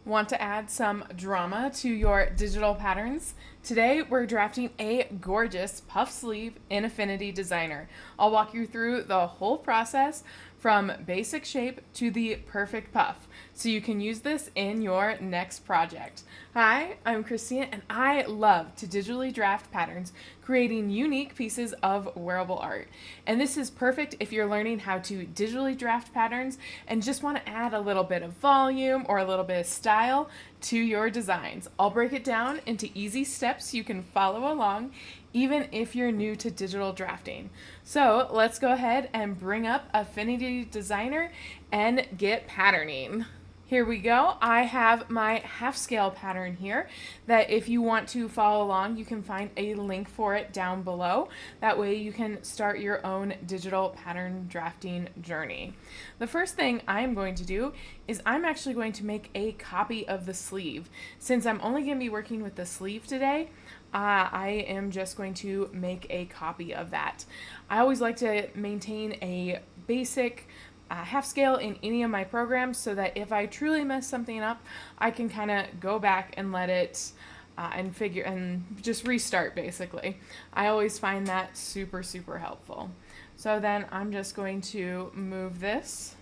Want to add some drama to your digital patterns? Today we're drafting a gorgeous puff sleeve in Affinity Designer. I'll walk you through the whole process from basic shape to the perfect puff so you can use this in your next project. Hi, I'm Christina and I love to digitally draft patterns, creating unique pieces of wearable art. And this is perfect if you're learning how to digitally draft patterns and just want to add a little bit of volume or a little bit of style to your designs. I'll break it down into easy steps you can follow along even if you're new to digital drafting. So let's go ahead and bring up Affinity Designer and get patterning. Here we go. I have my half scale pattern here that if you want to follow along, you can find a link for it down below. That way you can start your own digital pattern drafting journey. The first thing I'm going to do is I'm actually going to make a copy of the sleeve. Since I'm only going to be working with the sleeve today, I am just going to make a copy of that. I always like to maintain a basic half scale in any of my programs so that if I truly mess something up, I can kind of go back and let it and just restart basically. I always find that super helpful. So then I'm just going to move this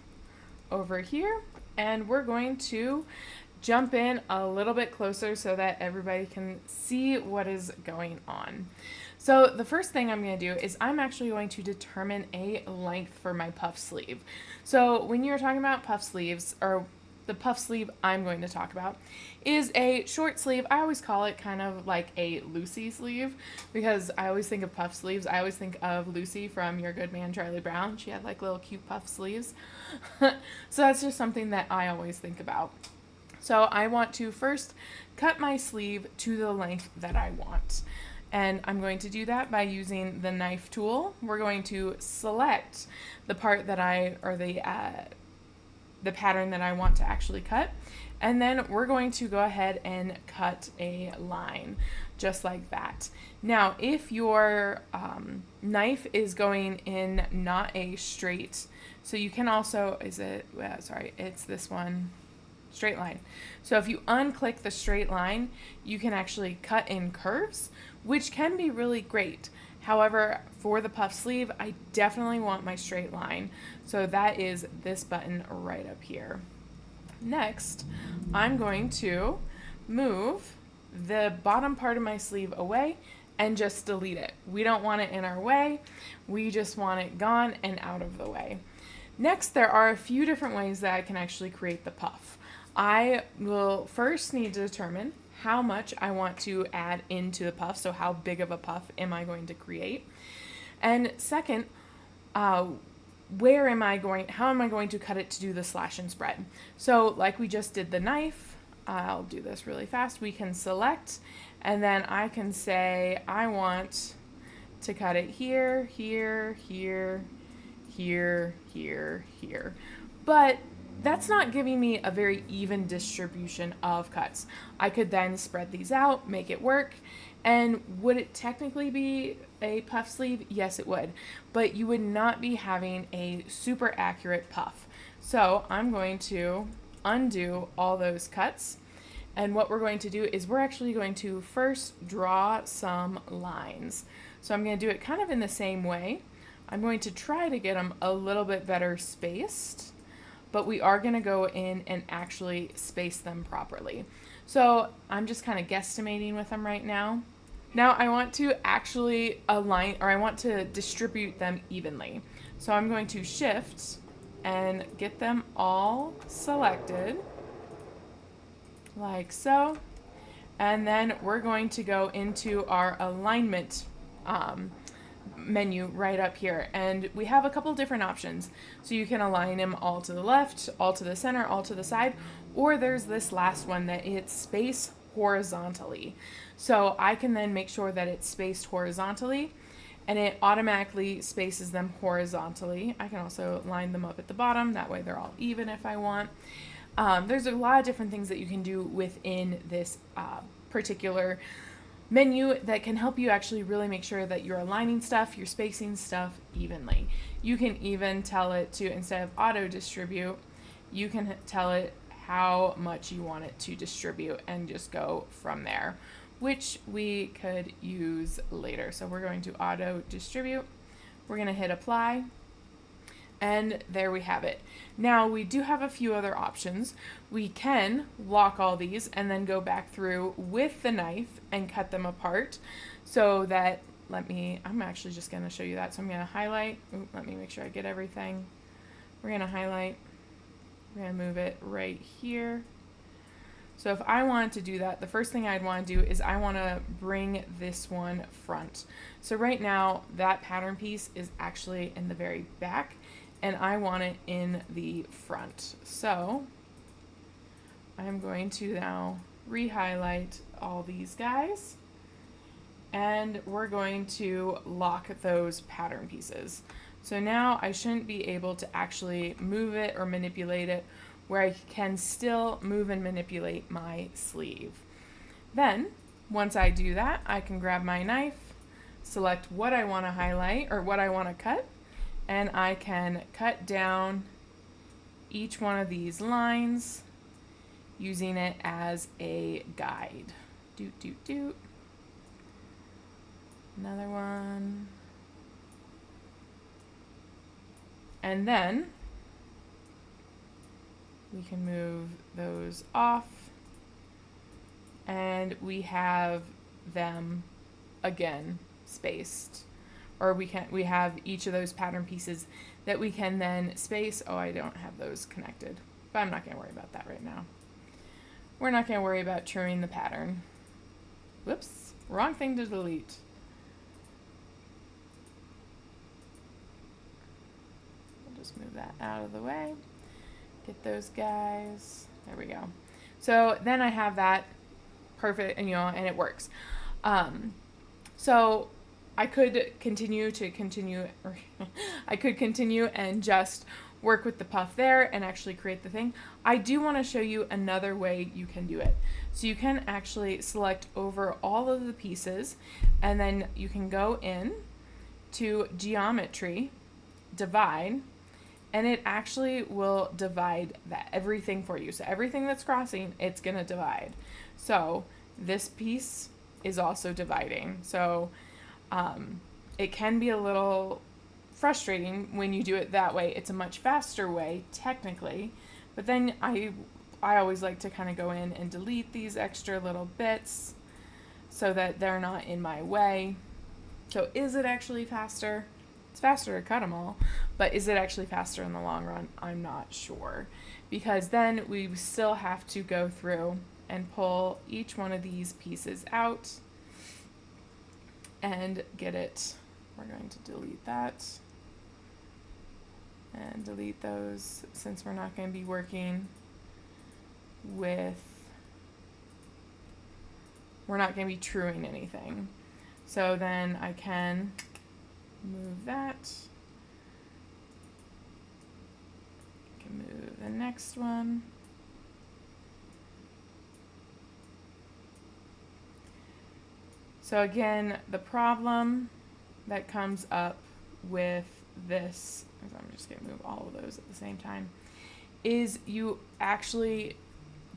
over here and we're going to jump in a little bit closer so that everybody can see what is going on. So the first thing I'm going to do is I'm actually going to determine a length for my puff sleeve. So when you're talking about puff sleeves, or the puff sleeve I'm going to talk about is a short sleeve. I always call it kind of like a Lucy sleeve because I always think of puff sleeves. I always think of Lucy from Your Good Man, Charlie Brown. She had like little cute puff sleeves. So that's just something that I always think about. So I want to first cut my sleeve to the length that I want. And I'm going to do that by using the knife tool. We're going to select the part that the pattern that I want to actually cut. And then we're going to go ahead and cut a line just like that. Now, if your knife is going in not a straight, so you can also, it's this one, straight line. So if you unclick the straight line, you can actually cut in curves, which can be really great. However, for the puff sleeve, I definitely want my straight line. So that is this button right up here. Next, I'm going to move the bottom part of my sleeve away and just delete it. We don't want it in our way. We just want it gone and out of the way. Next, there are a few different ways that I can actually create the puff. I will first need to determine how much I want to add into the puff, so how big of a puff am I going to create? And second, how am I going to cut it to do the slash and spread? So like we just did the knife, I'll do this really fast. We can select, and then I can say I want to cut it here, here, here, here, here, here. But that's not giving me a very even distribution of cuts. I could then spread these out, make it work, and would it technically be a puff sleeve? Yes, it would, but you would not be having a super accurate puff. So I'm going to undo all those cuts, and what we're going to do is we're actually going to first draw some lines. So I'm going to do it kind of in the same way. I'm going to try to get them a little bit better spaced, but we are going to go in and actually space them properly. So I'm just kind of guesstimating with them right now. Now I want to actually align, or I want to distribute them evenly. So I'm going to shift and get them all selected like so. And then we're going to go into our alignment menu right up here, and we have a couple different options. So you can align them all to the left, all to the center, all to the side, or there's this last one that it's spaced horizontally. So I can then make sure that it's spaced horizontally and it automatically spaces them horizontally. I can also line them up at the bottom, that way they're all even if I want. There's a lot of different things that you can do within this particular menu that can help you actually really make sure that you're aligning stuff, you're spacing stuff evenly. You can even tell it to, instead of auto distribute, you can tell it how much you want it to distribute and just go from there, which we could use later. So we're going to auto distribute. We're going to hit apply. And there we have it. Now we do have a few other options. We can lock all these and then go back through with the knife and cut them apart so that, I'm actually just going to show you that. So I'm going to highlight. Let me make sure I get everything. We're going to highlight. We're going to move it right here. So if I wanted to do that, the first thing I'd want to do is I want to bring this one front. So right now that pattern piece is actually in the very back and I want it in the front. So I'm going to now re-highlight all these guys and we're going to lock those pattern pieces. So now I shouldn't be able to actually move it or manipulate it, where I can still move and manipulate my sleeve. Then, once I do that, I can grab my knife, select what I want to highlight or what I want to cut, and I can cut down each one of these lines using it as a guide. Doot, doot, doot. Another one. And then we can move those off and we have them again spaced, or we have each of those pattern pieces that we can then space. Oh, I don't have those connected, but I'm not going to worry about that right now. We're not going to worry about truing the pattern. Whoops, wrong thing to delete. We'll just move that out of the way. Get those guys. There we go. So then I have that perfect, and and it works. So I could continue I could continue and just work with the puff there and actually create the thing. I do want to show you another way you can do it. So you can actually select over all of the pieces and then you can go in to geometry, divide, and it actually will divide everything for you. So everything that's crossing, it's going to divide. So this piece is also dividing. So it can be a little frustrating when you do it that way. It's a much faster way, technically. But then I always like to kind of go in and delete these extra little bits so that they're not in my way. So is it actually faster? It's faster to cut them all, but is it actually faster in the long run? I'm not sure, because then we still have to go through and pull each one of these pieces out and get it. We're going to delete that and delete those since we're not going to be working with, we're not going to be truing anything. So then I can move that. I can move the next one. So again, the problem that comes up with this, I'm just going to move all of those at the same time, is you actually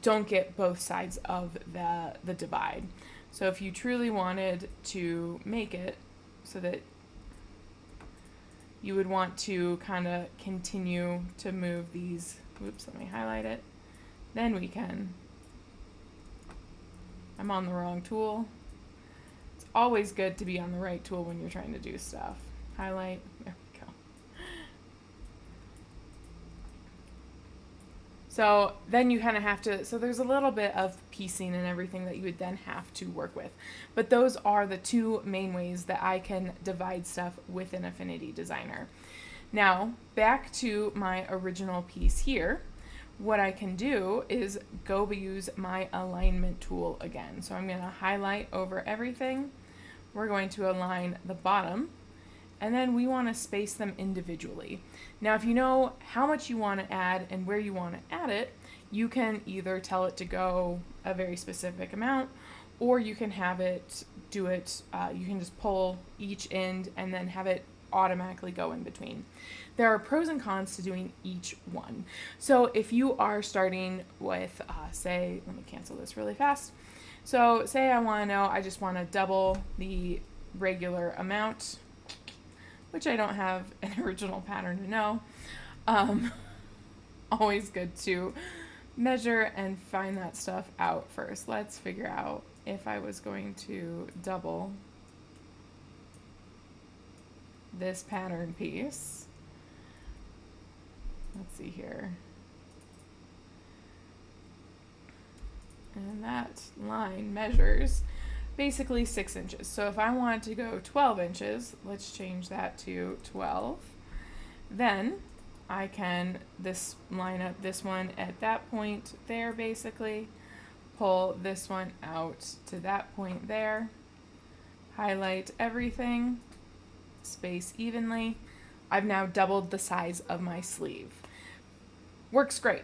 don't get both sides of the divide. So if you truly wanted to make it so that you would want to kind of continue to move these, whoops, let me highlight it, then we can, I'm on the wrong tool. It's always good to be on the right tool when you're trying to do stuff. Highlight, there we go. So then you kind of have to, so there's a little bit of piecing and everything that you would then have to work with. But those are the two main ways that I can divide stuff within Affinity Designer. Now, back to my original piece here, what I can do is go use my alignment tool again. So I'm going to highlight over everything. We're going to align the bottom, and then we want to space them individually. Now, if you know how much you want to add and where you want to add it, you can either tell it to go a very specific amount, or you can have it do it, you can just pull each end and then have it automatically go in between. There are pros and cons to doing each one. So if you are starting with, say, let me cancel this really fast. So say I want to know, I just want to double the regular amount, which I don't have an original pattern to know. Always good to measure and find that stuff out first. Let's figure out if I was going to double this pattern piece. Let's see here. And that line measures basically 6 inches. So if I want to go 12 inches, let's change that to 12. Then I can line up this one at that point there, basically. Pull this one out to that point there. Highlight everything. Space evenly. I've now doubled the size of my sleeve. Works great.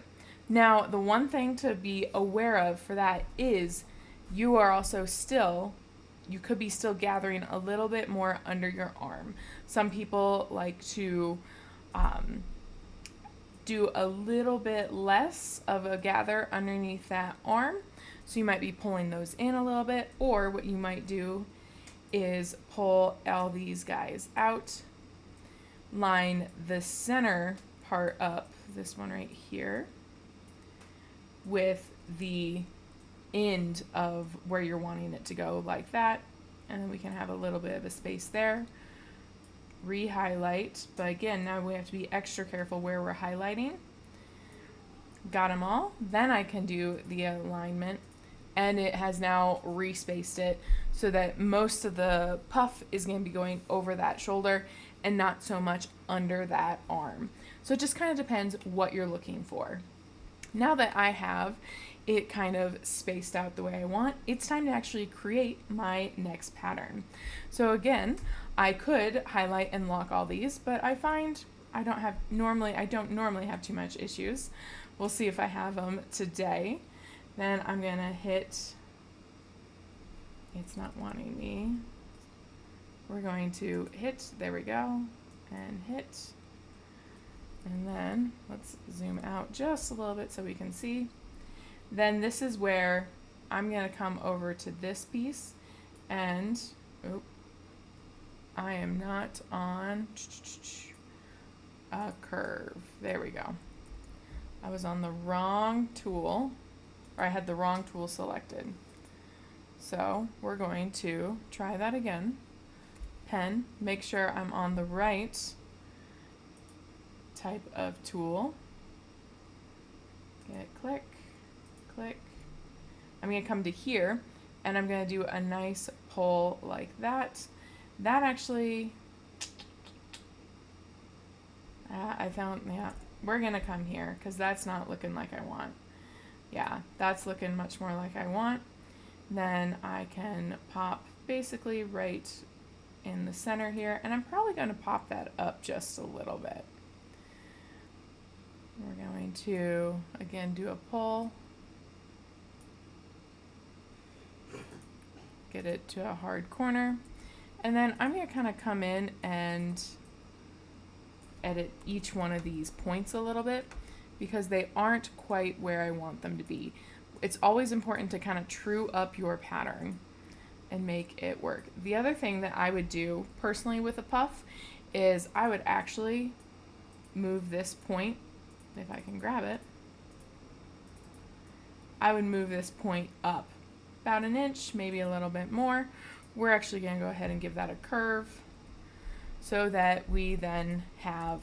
Now, the one thing to be aware of for that is you are also you could be still gathering a little bit more under your arm. Some people like to do a little bit less of a gather underneath that arm. So you might be pulling those in a little bit, or what you might do is pull all these guys out, line the center part up, this one right here, with the end of where you're wanting it to go, like that, and then we can have a little bit of a space there. Re-highlight, but again, now we have to be extra careful where we're highlighting. Got them all. Then I can do the alignment, and it has now respaced it so that most of the puff is going to be going over that shoulder and not so much under that arm. So it just kind of depends what you're looking for. Now that I have it kind of spaced out the way I want, it's time to actually create my next pattern. So again, I could highlight and lock all these, but I find I don't normally have too much issues. We'll see if I have them today. Then I'm gonna hit, it's not wanting me. We're going to hit, there we go, and hit. And then let's zoom out just a little bit so we can see. Then this is where I'm going to come over to this piece, and I am not on a curve. There we go. I was on the wrong tool, or I had the wrong tool selected. So we're going to try that again. Pen, make sure I'm on the right type of tool. Get click, click. I'm going to come to here, and I'm going to do a nice pull like that. That actually, I found, yeah, we're going to come here because that's not looking like I want. Yeah, that's looking much more like I want. Then I can pop basically right in the center here, and I'm probably going to pop that up just a little bit. We're going to, again, do a pull. Get it to a hard corner. And then I'm going to kind of come in and edit each one of these points a little bit because they aren't quite where I want them to be. It's always important to kind of true up your pattern and make it work. The other thing that I would do personally with a puff is I would actually move this point, if I can grab it. I would move this point up about an inch, maybe a little bit more. We're actually going to go ahead and give that a curve so that we then have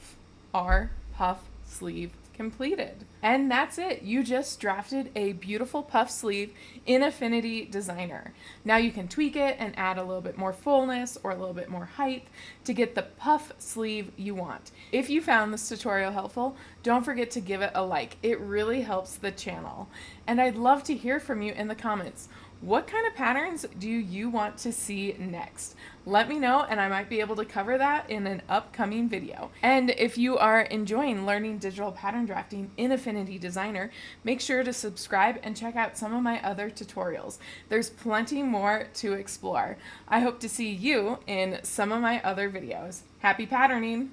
our puff sleeve completed. And that's it. You just drafted a beautiful puff sleeve in Affinity Designer. Now you can tweak it and add a little bit more fullness or a little bit more height to get the puff sleeve you want. If you found this tutorial helpful, don't forget to give it a like. It really helps the channel. And I'd love to hear from you in the comments. What kind of patterns do you want to see next? Let me know, and I might be able to cover that in an upcoming video. And if you are enjoying learning digital pattern drafting in Affinity Designer, make sure to subscribe and check out some of my other tutorials. There's plenty more to explore. I hope to see you in some of my other videos. Happy patterning!